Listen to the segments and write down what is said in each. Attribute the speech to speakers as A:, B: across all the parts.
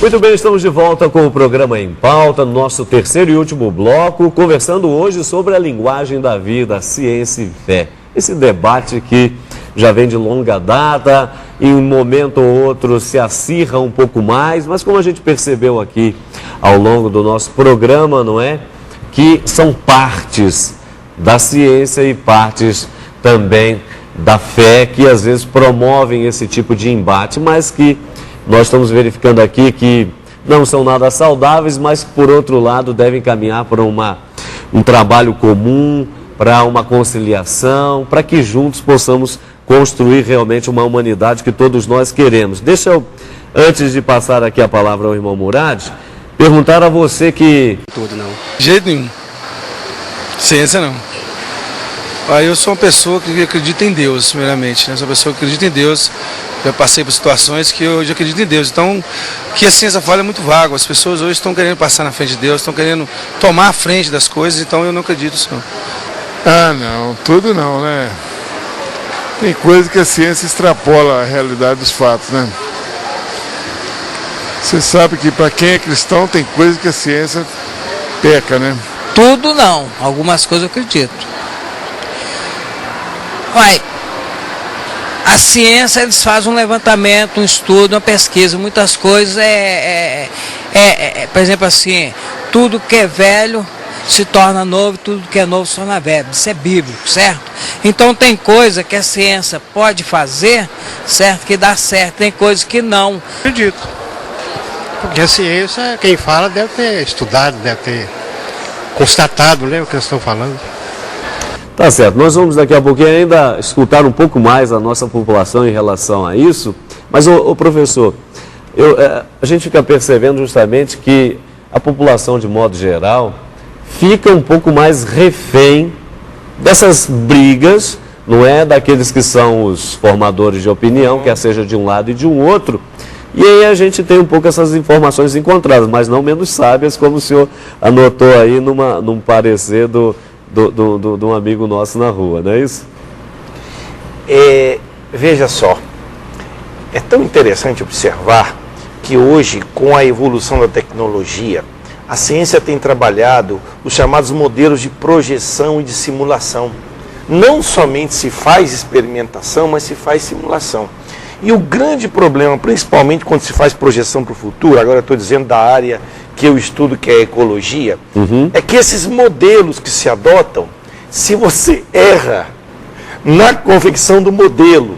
A: Muito bem, estamos de volta com o programa Em Pauta, nosso terceiro e último bloco, conversando hoje sobre a linguagem da vida, ciência e fé. Esse debate que já vem de longa data, em um momento ou outro se acirra um pouco mais, mas como a gente percebeu aqui ao longo do nosso programa, não é? Que são partes da ciência e partes também da fé que às vezes promovem esse tipo de embate, mas que nós estamos verificando aqui que não são nada saudáveis, mas por outro lado devem caminhar para um trabalho comum, para uma conciliação, para que juntos possamos construir realmente uma humanidade que todos nós queremos. Deixa eu, antes de passar aqui a palavra ao irmão Murad, perguntar a você que...
B: Tudo não. De jeito nenhum. Ciência não. Eu sou uma pessoa que acredita em Deus, primeiramente, né? Sou uma pessoa que acredita em Deus. Já passei por situações que eu já acredito em Deus. Então, o que a ciência fala é muito vago. As pessoas hoje estão querendo passar na frente de Deus, estão querendo tomar a frente das coisas, então eu não acredito nisso.
C: Não, tudo não, né? Tem coisa que a ciência extrapola a realidade dos fatos, né? Você sabe que para quem é cristão tem coisa que a ciência peca, né?
D: Tudo não, algumas coisas eu acredito. A ciência, eles fazem um levantamento, um estudo, uma pesquisa, muitas coisas, por exemplo assim, tudo que é velho se torna novo, tudo que é novo se torna velho, isso é bíblico, certo? Então tem coisa que a ciência pode fazer, certo, que dá certo, tem coisa que não.
E: Acredito, porque a ciência, quem fala deve ter estudado, deve ter constatado, né, o que eles estão falando.
A: Tá certo, nós vamos daqui a pouquinho ainda escutar um pouco mais a nossa população em relação a isso, mas ô professor, a gente fica percebendo justamente que a população de modo geral fica um pouco mais refém dessas brigas, não é, daqueles que são os formadores de opinião, quer seja de um lado e de um outro, e aí a gente tem um pouco essas informações encontradas, mas não menos sábias, como o senhor anotou aí num parecer de um amigo nosso na rua, não é isso?
F: Veja só, é tão interessante observar que hoje, com a evolução da tecnologia, a ciência tem trabalhado os chamados modelos de projeção e de simulação. Não somente se faz experimentação, mas se faz simulação. E o grande problema, principalmente quando se faz projeção para o futuro, agora eu estou dizendo da área que eu estudo, que é a ecologia, é que esses modelos que se adotam, se você erra na confecção do modelo,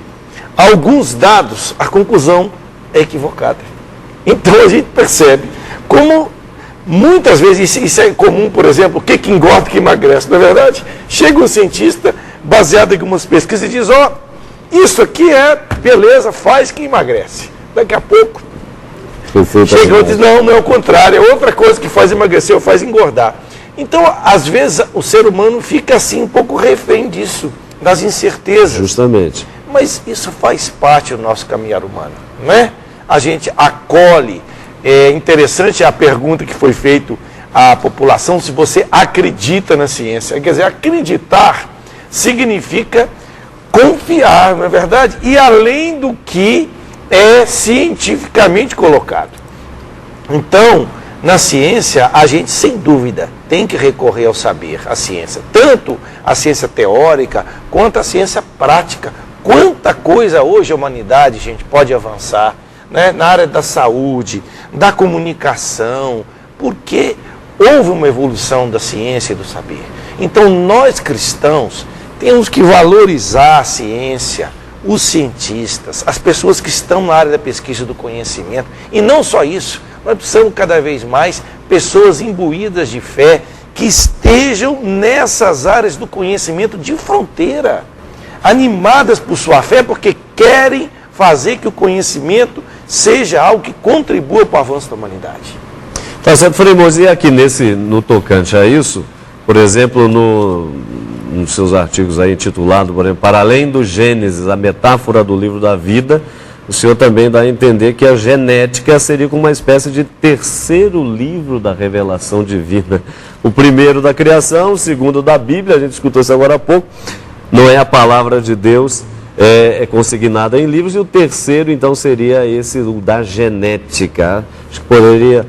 F: alguns dados, a conclusão é equivocada. Então a gente percebe como muitas vezes, isso é comum, por exemplo, o que engorda, o que emagrece. Na verdade, chega um cientista, baseado em algumas pesquisas, e diz, isso aqui é beleza, faz que emagrece. Daqui a pouco, chega e diz, não é o contrário, é outra coisa que faz emagrecer ou faz engordar. Então, às vezes, o ser humano fica assim, um pouco refém disso, das incertezas.
A: Justamente.
F: Mas isso faz parte do nosso caminhar humano, não é? A gente acolhe. É interessante a pergunta que foi feita à população, se você acredita na ciência. Quer dizer, acreditar significa confiar, não é verdade? E além do que é cientificamente colocado. Então, na ciência, a gente, sem dúvida, tem que recorrer ao saber, à ciência. Tanto a ciência teórica, quanto a ciência prática. Quanta coisa hoje a humanidade, gente, pode avançar, né? Na área da saúde, da comunicação, porque houve uma evolução da ciência e do saber. Então, nós cristãos temos que valorizar a ciência, os cientistas, as pessoas que estão na área da pesquisa do conhecimento. E não só isso, nós precisamos cada vez mais pessoas imbuídas de fé que estejam nessas áreas do conhecimento de fronteira, animadas por sua fé, porque querem fazer que o conhecimento seja algo que contribua para o avanço da humanidade.
A: Tá certo, Frei Moisés, e aqui no tocante a isso, por exemplo, nos seus artigos aí intitulado, por exemplo, para além do Gênesis, a metáfora do livro da vida, o senhor também dá a entender que a genética seria como uma espécie de terceiro livro da revelação divina. O primeiro da criação, o segundo da Bíblia, a gente escutou isso agora há pouco, não é a palavra de Deus é consignada em livros, e o terceiro, então, seria esse o da genética. Acho que poderia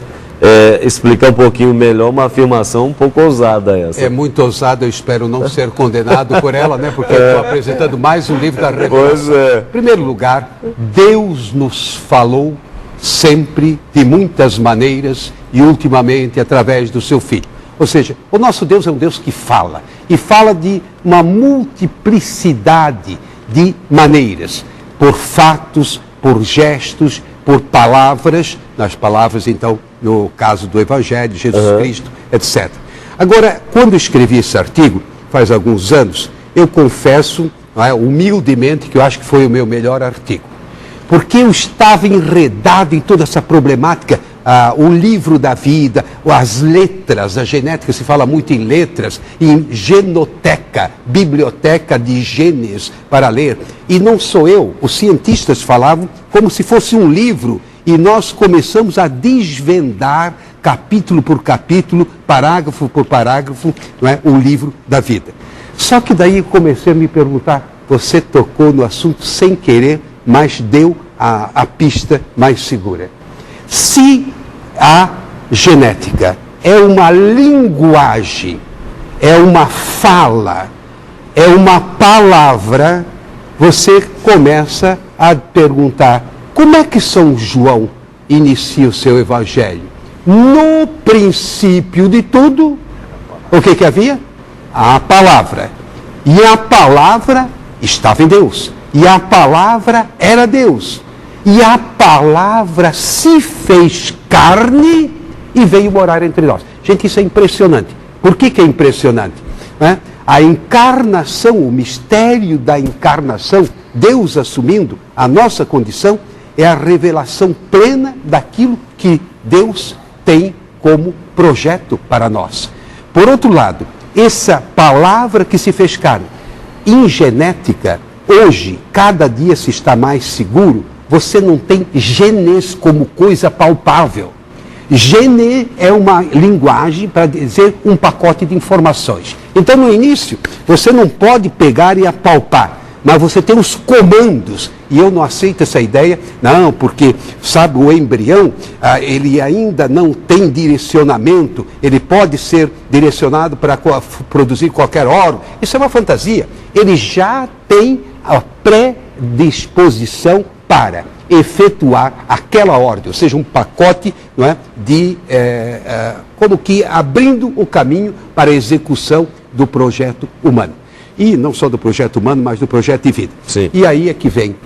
A: explicar um pouquinho melhor uma afirmação um pouco ousada essa.
G: É muito ousada, eu espero não ser condenado por ela, né? Porque eu estou apresentando mais um livro da revelação.
A: Pois é.
G: Em primeiro lugar, Deus nos falou sempre, de muitas maneiras, e ultimamente através do seu Filho. Ou seja, o nosso Deus é um Deus que fala, e fala de uma multiplicidade de maneiras, por fatos, por gestos, por palavras, nas palavras, então, no caso do Evangelho, Jesus Cristo, etc. Agora, quando eu escrevi esse artigo, faz alguns anos, eu confesso, humildemente, que eu acho que foi o meu melhor artigo. Porque eu estava enredado em toda essa problemática, o livro da vida, as letras, a genética, se fala muito em letras, em genoteca, biblioteca de genes para ler. E não sou eu, os cientistas falavam como se fosse um livro, e nós começamos a desvendar, capítulo por capítulo, parágrafo por parágrafo, o livro da vida. Só que daí eu comecei a me perguntar, você tocou no assunto sem querer, mas deu a pista mais segura. Se a genética é uma linguagem, é uma fala, é uma palavra, você começa a perguntar, como é que São João inicia o seu evangelho? No princípio de tudo, o que havia? A palavra. E a palavra estava em Deus. E a palavra era Deus. E a palavra se fez carne e veio morar entre nós. Gente, isso é impressionante. Por que é impressionante? A encarnação, o mistério da encarnação, Deus assumindo a nossa condição, é a revelação plena daquilo que Deus tem como projeto para nós. Por outro lado, essa palavra que se fez carne, em genética, hoje, cada dia se está mais seguro, você não tem genes como coisa palpável. Gene é uma linguagem para dizer um pacote de informações. Então, no início, você não pode pegar e apalpar, mas você tem os comandos. E eu não aceito essa ideia, não, porque, sabe, o embrião, ele ainda não tem direcionamento, ele pode ser direcionado para produzir qualquer órgão. Isso é uma fantasia. Ele já tem a predisposição para efetuar aquela ordem, ou seja, um pacote, não é, como que abrindo o caminho para a execução do projeto humano. E não só do projeto humano, mas do projeto de vida.
A: Sim.
G: E aí é que vem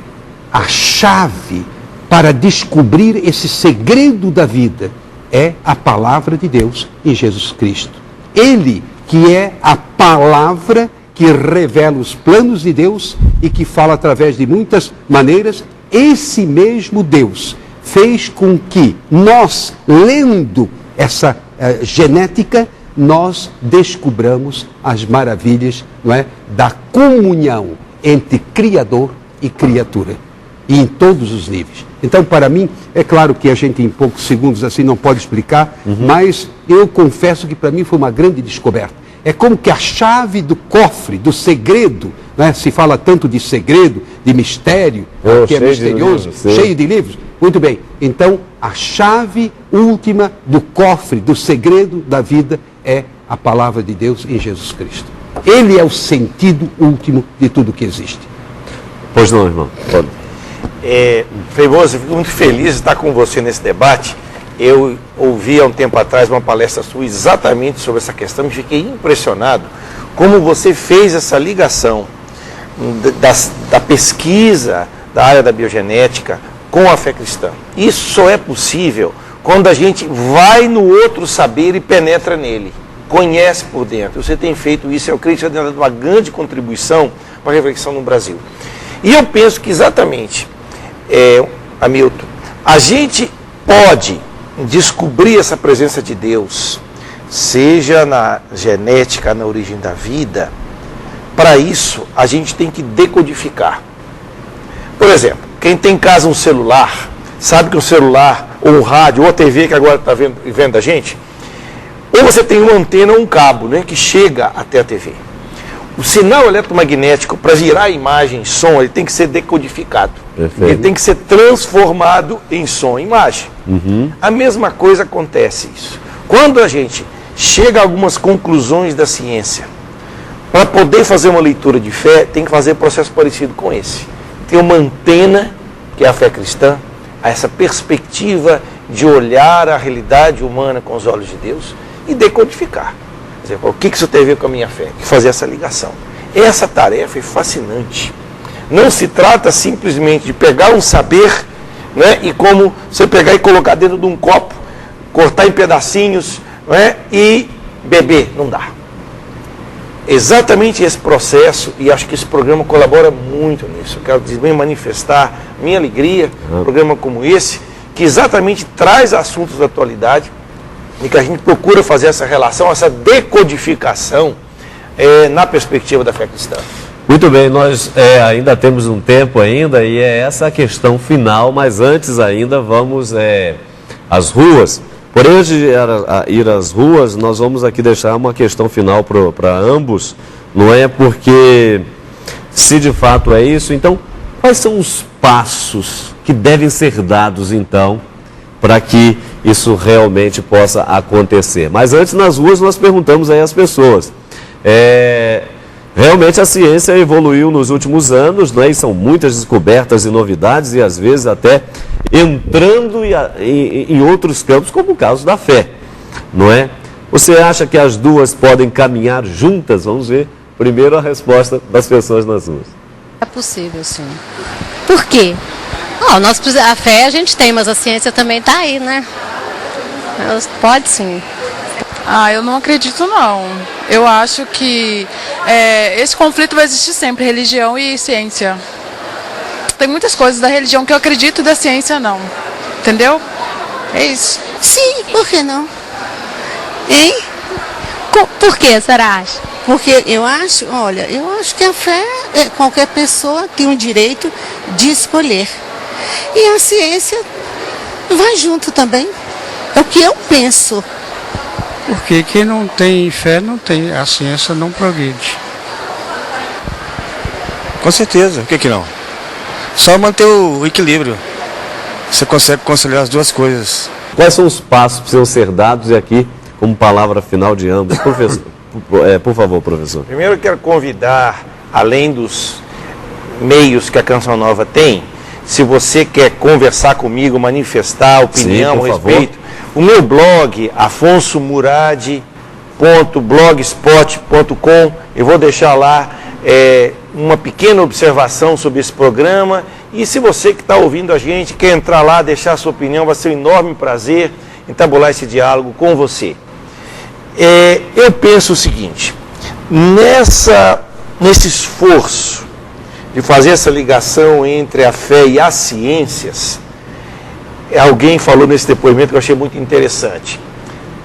G: a chave para descobrir esse segredo da vida, é a palavra de Deus em Jesus Cristo. Ele que é a palavra que revela os planos de Deus e que fala através de muitas maneiras. Esse mesmo Deus fez com que nós, lendo essa genética, nós descobramos as maravilhas, não é, da comunhão entre Criador e criatura, e em todos os níveis. Então, para mim, é claro que a gente em poucos segundos assim não pode explicar, mas eu confesso que para mim foi uma grande descoberta. É como que a chave do cofre, do segredo, né? Se fala tanto de segredo, de mistério, que é misterioso, cheio de livros. Muito bem, então a chave última do cofre, do segredo da vida é a palavra de Deus em Jesus Cristo. Ele é o sentido último de tudo que existe.
A: Pois não, irmão. Pode.
F: Frei Moza, eu fico muito feliz de estar com você nesse debate. Eu ouvi há um tempo atrás uma palestra sua exatamente sobre essa questão e fiquei impressionado como você fez essa ligação da pesquisa da área da biogenética com a fé cristã. Isso só é possível quando a gente vai no outro saber e penetra nele, conhece por dentro. Você tem feito isso, eu creio que você tem dado uma grande contribuição para a reflexão no Brasil. E eu penso que exatamente, Hamilton, a gente pode descobrir essa presença de Deus, seja na genética, na origem da vida. Para isso, a gente tem que decodificar. Por exemplo, quem tem em casa um celular, sabe que um celular, ou um rádio, ou a TV que agora está vendo a gente, ou você tem uma antena ou um cabo, né, que chega até a TV. O sinal eletromagnético, para virar imagem em som, ele tem que ser decodificado.
A: Perfeito.
F: Ele tem que ser transformado em som e imagem. A mesma coisa acontece isso. Quando a gente chega a algumas conclusões da ciência, para poder fazer uma leitura de fé, tem que fazer processo parecido com esse. Tem uma antena, que é a fé cristã, essa perspectiva de olhar a realidade humana com os olhos de Deus e decodificar. Quer dizer, o que isso tem a ver com a minha fé? E fazer essa ligação. Essa tarefa é fascinante. Não se trata simplesmente de pegar um saber, né, e como você pegar e colocar dentro de um copo, cortar em pedacinhos, né, e beber. Não dá. Exatamente esse processo, e acho que esse programa colabora muito nisso. Eu quero também manifestar minha alegria, um programa como esse, que exatamente traz assuntos da atualidade e que a gente procura fazer essa relação, essa decodificação na perspectiva da fé cristã.
A: Muito bem, nós ainda temos um tempo ainda e é essa a questão final, mas antes ainda vamos às ruas. Porém, antes de ir às ruas, nós vamos aqui deixar uma questão final para ambos, não é? Porque se de fato é isso, então quais são os passos que devem ser dados então para que isso realmente possa acontecer? Mas antes, nas ruas, nós perguntamos aí às pessoas. Realmente a ciência evoluiu nos últimos anos, né? E são muitas descobertas e novidades e às vezes até entrando em outros campos, como o caso da fé, não é? Você acha que as duas podem caminhar juntas? Vamos ver primeiro a resposta das pessoas nas ruas.
H: É possível, sim. Por quê? A fé a gente tem, mas a ciência também está aí, né? Pode sim.
I: Eu não acredito não. Eu acho que esse conflito vai existir sempre, religião e ciência. Tem muitas coisas da religião que eu acredito e da ciência não. Entendeu? É isso.
J: Sim, por que não? Hein?
H: Por que a senhora acha?
J: Porque eu acho que a fé, qualquer pessoa tem o direito de escolher. E a ciência vai junto também. É o que eu penso.
E: Porque quem não tem fé, não tem. A ciência não progride.
K: Com certeza, por que não? Só manter o equilíbrio. Você consegue conciliar as duas coisas.
A: Quais são os passos que precisam ser dados e aqui, como palavra final de ambos? Professor, por favor, professor.
F: Primeiro eu quero convidar, além dos meios que a Canção Nova tem, se você quer conversar comigo, manifestar opinião a respeito, o meu blog, afonsomurad.blogspot.com, eu vou deixar lá uma pequena observação sobre esse programa. E se você que está ouvindo a gente quer entrar lá, deixar a sua opinião, vai ser um enorme prazer entabular esse diálogo com você. Eu penso o seguinte, nesse esforço de fazer essa ligação entre a fé e as ciências, alguém falou nesse depoimento que eu achei muito interessante.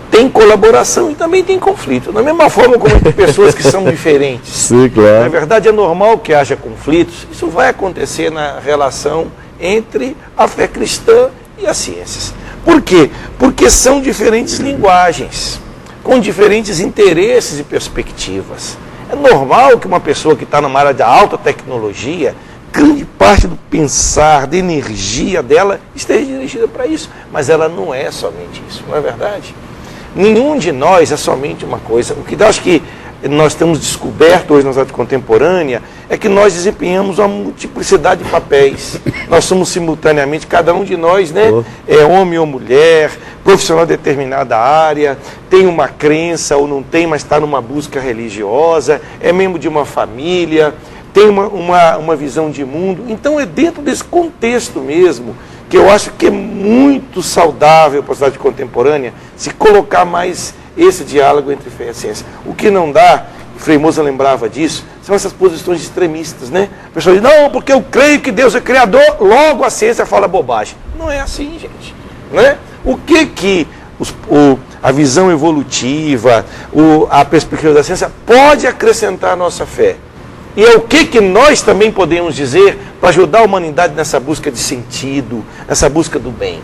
F: Tem colaboração e também tem conflito. Da mesma forma como entre pessoas que são diferentes.
A: Sim, claro.
F: Na verdade, é normal que haja conflitos. Isso vai acontecer na relação entre a fé cristã e as ciências. Por quê? Porque são diferentes linguagens, com diferentes interesses e perspectivas. É normal que uma pessoa que está numa área de alta tecnologia, grande parte do pensar, da energia dela esteja dirigida para isso. Mas ela não é somente isso, não é verdade? Nenhum de nós é somente uma coisa. O que eu acho que nós temos descoberto hoje na arte contemporânea é que nós desempenhamos uma multiplicidade de papéis. Nós somos simultaneamente, cada um de nós, né, é homem ou mulher, profissional de determinada área, tem uma crença ou não tem, mas está numa busca religiosa, é membro de uma família, tem uma visão de mundo. Então é dentro desse contexto mesmo que eu acho que é muito saudável para a sociedade contemporânea se colocar mais esse diálogo entre fé e a ciência. O que não dá, Frei Moza lembrava disso, são essas posições extremistas, né? A pessoa diz, não, porque eu creio que Deus é criador, logo a ciência fala bobagem. Não é assim, gente. Né? O que a visão evolutiva, a perspectiva da ciência pode acrescentar à nossa fé? E é o que nós também podemos dizer para ajudar a humanidade nessa busca de sentido, nessa busca do bem.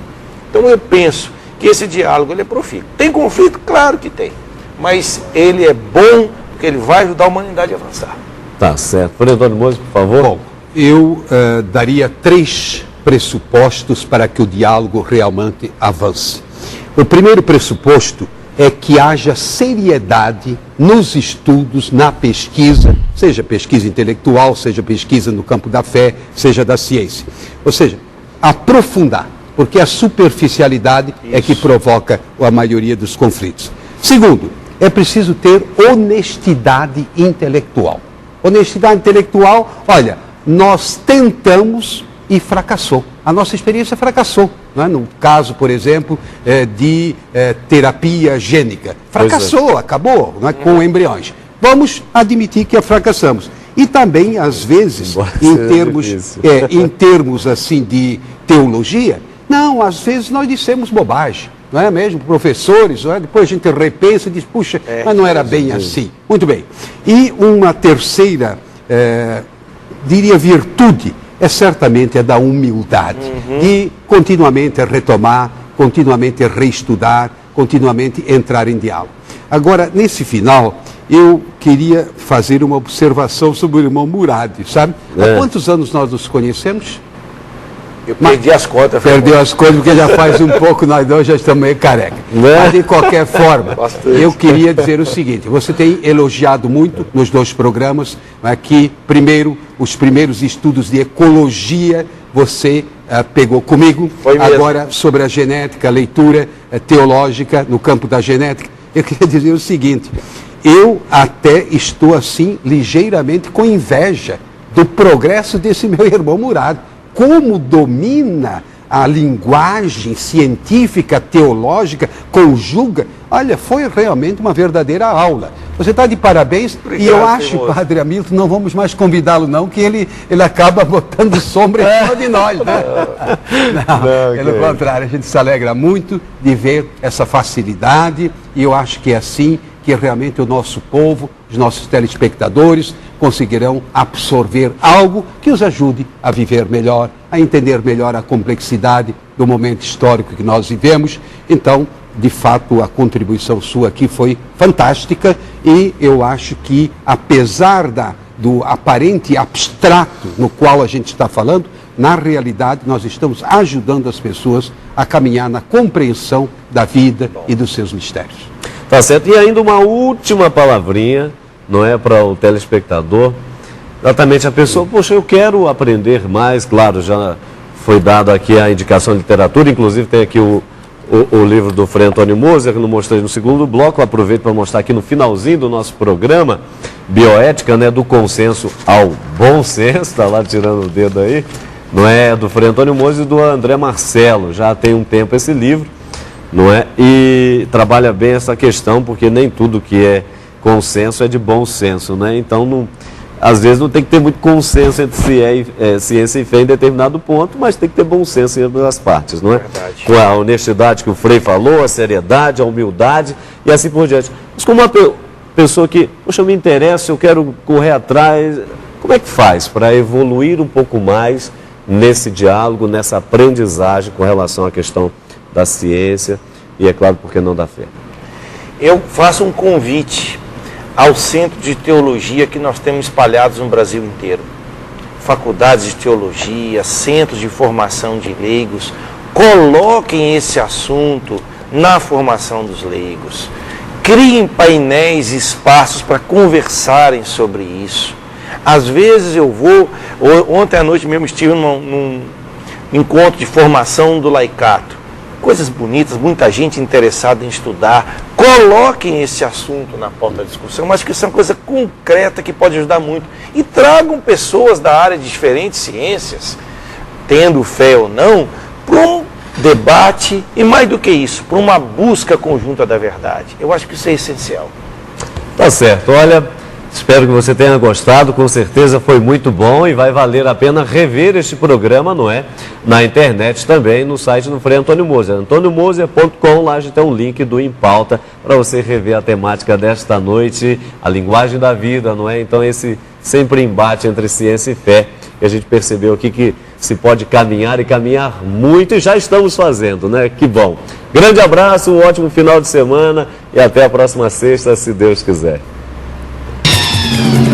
F: Então eu penso que esse diálogo ele é profícuo. Tem conflito? Claro que tem. Mas ele é bom porque ele vai ajudar a humanidade a avançar.
A: Tá certo. Frei Antônio Mose, por favor.
G: Bom, eu daria 3 pressupostos para que o diálogo realmente avance. O primeiro pressuposto é que haja seriedade nos estudos, na pesquisa, seja pesquisa intelectual, seja pesquisa no campo da fé, seja da ciência. Ou seja, aprofundar, porque a superficialidade é que provoca a maioria dos conflitos. Segundo, é preciso ter honestidade intelectual. Honestidade intelectual, olha, nós tentamos e fracassou. A nossa experiência fracassou. Não é? No caso, por exemplo, de terapia gênica. Fracassou, acabou, não é? Com embriões. Vamos admitir que fracassamos. E também, às vezes, em termos assim de teologia, não, às vezes nós dissemos bobagem. Não é mesmo? Professores, não é? Depois a gente repensa e diz, puxa, mas não era bem assim. Muito bem. E uma terceira, diria, virtude, certamente da humildade, de continuamente retomar, continuamente reestudar, continuamente entrar em diálogo. Agora, nesse final, eu queria fazer uma observação sobre o irmão Murad, sabe? Há quantos anos nós nos conhecemos?
F: Eu perdi as contas.
G: Perdeu as contas porque já faz um pouco, nós dois já estamos meio careca. Mas, de qualquer forma, eu queria dizer o seguinte, você tem elogiado muito nos 2 programas, que primeiro, os primeiros estudos de ecologia, você pegou comigo, agora sobre a genética, a leitura teológica no campo da genética. Eu queria dizer o seguinte, eu até estou assim, ligeiramente com inveja do progresso desse meu irmão Murad. Como domina a linguagem científica, teológica, conjuga. Olha, foi realmente uma verdadeira aula. Você está de parabéns. Obrigado, e eu acho, Padre Hamilton, não vamos mais convidá-lo não, que ele acaba botando sombra em cima de nós, né? Não, pelo contrário, a gente se alegra muito de ver essa facilidade e eu acho que é assim que realmente o nosso povo, os nossos telespectadores, conseguirão absorver algo que os ajude a viver melhor, a entender melhor a complexidade do momento histórico que nós vivemos. Então, de fato, a contribuição sua aqui foi fantástica e eu acho que, apesar do aparente abstrato no qual a gente está falando, na realidade nós estamos ajudando as pessoas a caminhar na compreensão da vida e dos seus mistérios.
A: Tá certo. E ainda uma última palavrinha, não é, para o telespectador. Exatamente a pessoa, poxa, eu quero aprender mais, claro, já foi dado aqui a indicação de literatura, inclusive tem aqui o livro do Frei Antônio Moser, que eu não mostrei no segundo bloco, eu aproveito para mostrar aqui no finalzinho do nosso programa, Bioética, né, do consenso ao bom senso, está lá tirando o dedo aí, não é, do Frei Antônio Moser e do André Marcelo, já tem um tempo esse livro, não é, e trabalha bem essa questão, porque nem tudo que é consenso é de bom senso, né? Então, às vezes não tem que ter muito consenso entre ciência e fé em determinado ponto, mas tem que ter bom senso em ambas as partes, não é? Verdade. Com a honestidade que o Frei falou, a seriedade, a humildade e assim por diante. Mas como uma pessoa que, poxa, eu me interesso, eu quero correr atrás, como é que faz para evoluir um pouco mais nesse diálogo, nessa aprendizagem com relação à questão da ciência e, é claro, por que não da fé?
F: Eu faço um convite ao centro de teologia que nós temos espalhados no Brasil inteiro. Faculdades de teologia, centros de formação de leigos, coloquem esse assunto na formação dos leigos. Criem painéis e espaços para conversarem sobre isso. Às vezes eu vou, ontem à noite mesmo estive num encontro de formação do laicato. Coisas bonitas, muita gente interessada em estudar. Coloquem esse assunto na pauta da discussão, mas que isso é uma coisa concreta que pode ajudar muito. E tragam pessoas da área de diferentes ciências, tendo fé ou não, para um debate e, mais do que isso, para uma busca conjunta da verdade. Eu acho que isso é essencial.
A: Tá certo. Olha, espero que você tenha gostado, com certeza foi muito bom e vai valer a pena rever este programa, não é? Na internet também, no site do Frei Antônio Moser, antoniomoser.com, lá a gente tem um link do Em Pauta para você rever a temática desta noite, a linguagem da vida, não é? Então esse sempre embate entre ciência e fé, que a gente percebeu aqui que se pode caminhar e caminhar muito e já estamos fazendo, né? Que bom. Grande abraço, um ótimo final de semana e até a próxima sexta, se Deus quiser. Música.